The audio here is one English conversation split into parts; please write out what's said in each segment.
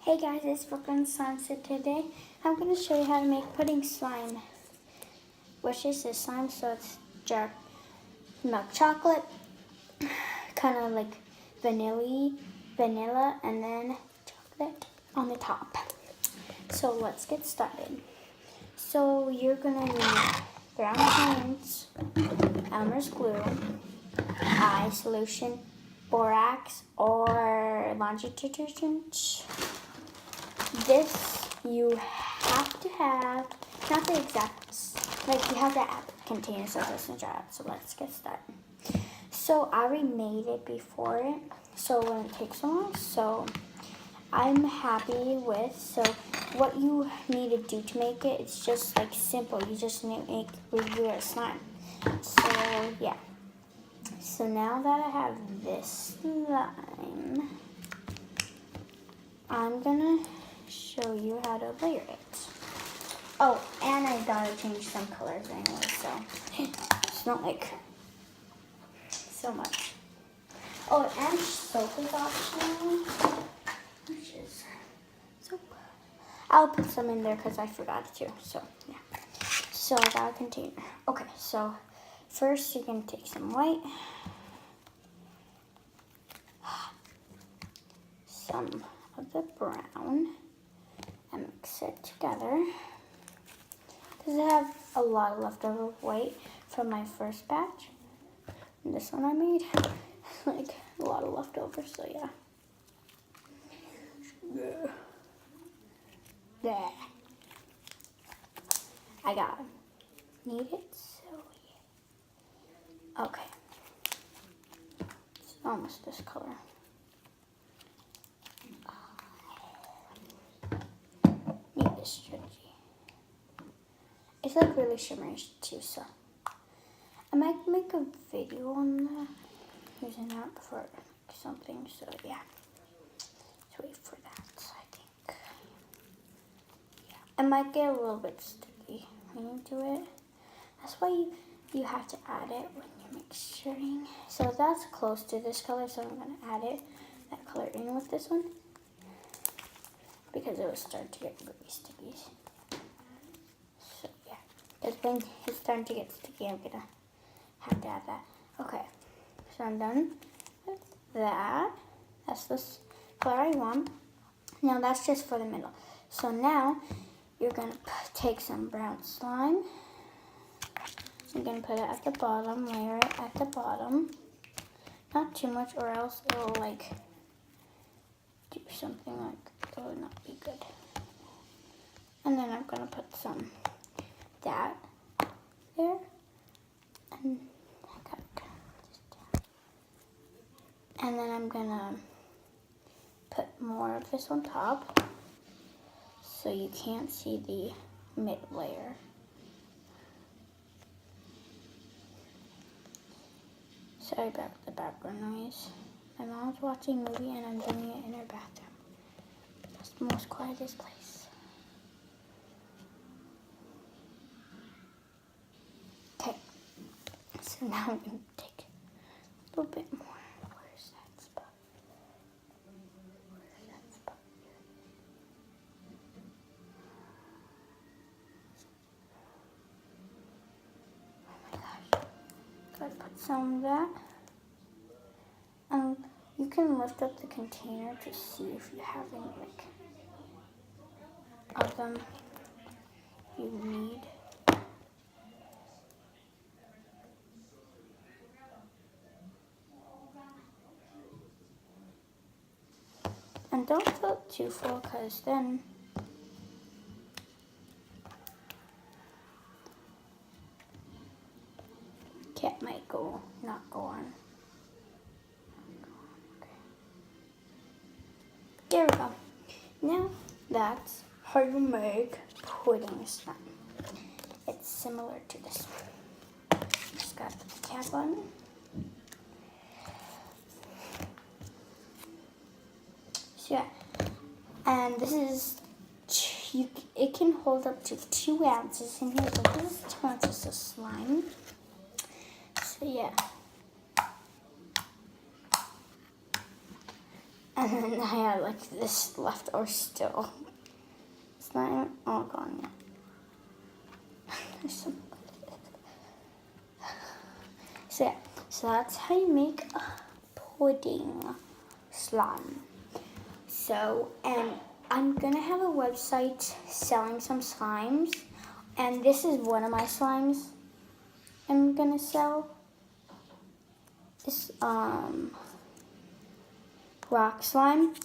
Hey guys, it's Brooklyn Slime. So today I'm going to show you how to make pudding slime, which is the slime. So it's dark milk chocolate, kind of like vanilla, and then chocolate on the top. So let's get started. So you're going to need ground paints, Elmer's glue, eye solution, borax, or laundry detergent. This you have to have, not the exact, like you have to add the container so it doesn't dry out. So let's get started. So I already made it before it, so it wouldn't take so long. So I'm happy with, so what you need to do to make it, it's just like simple. You just need to make regular slime. So yeah. So now that I have this slime, I'm gonna show you how to layer it. Oh, and I gotta change some colors anyway, so it's not like so much. Oh, and soap is optional, which is soap. I'll put some in there because I forgot to, so yeah. So I got a container. Okay, so first you're gonna take some white, some of the brown, and mix it together. Because I have a lot of leftover white from my first batch. And this one I made, like a lot of leftovers, so yeah. There. I got it. Need it, so yeah. Okay. It's almost this color. Need this stretchy. It's like really shimmery too, so I might make a video on that using that for something, so yeah. Let's wait for that, I think. Yeah. It might get a little bit sticky when you do it. That's why you have to add it when you're mixturing. So that's close to this color, so I'm gonna add that color in with this one because it will start to get really sticky. So yeah, because when it's starting to get sticky, I'm gonna have to add that. Okay, so I'm done with that. That's this color I want. Now that's just for the middle. So now you're gonna take some brown slime. You're gonna put it at the bottom, layer it at the bottom. Not too much or else it'll like do something like it will not be good. And then I'm gonna put some that there. And I got this down. And then I'm gonna put more of this on top so you can't see the mid layer. Sorry about the background noise. My mom's watching a movie and I'm doing it in her bathroom. It's the most quietest place. Okay, so now I'm going to take a little bit more. Where's that spot? Where's that spot? Oh my gosh. Gotta put some of that. You can lift up the container to see if you have any like of them you need. And don't fill it too full because then cat might not go on. Okay. There we go. Now that's how you make pudding slime. It's similar to this one. Just gotta put the cap on. So yeah, and this is it can hold up to 2 ounces in here. So this is 2 ounces of slime. So yeah. And then I had like this left over still. It's not even all gone yet. There's some. So yeah, so that's how you make a pudding slime. So, and I'm gonna have a website selling some slimes, and this is one of my slimes I'm gonna sell. This rock slime.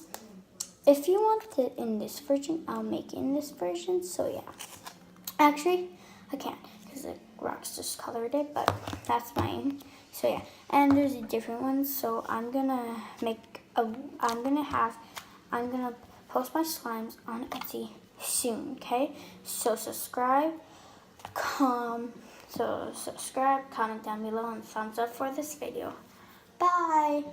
If you want it in this version, I'll make it in this version. So yeah, actually I can't because the rocks just colored it, but that's mine. So yeah, and there's a different one. So I'm gonna post my slimes on Etsy soon. Okay, so subscribe, comment down below and thumbs up for this video. Bye.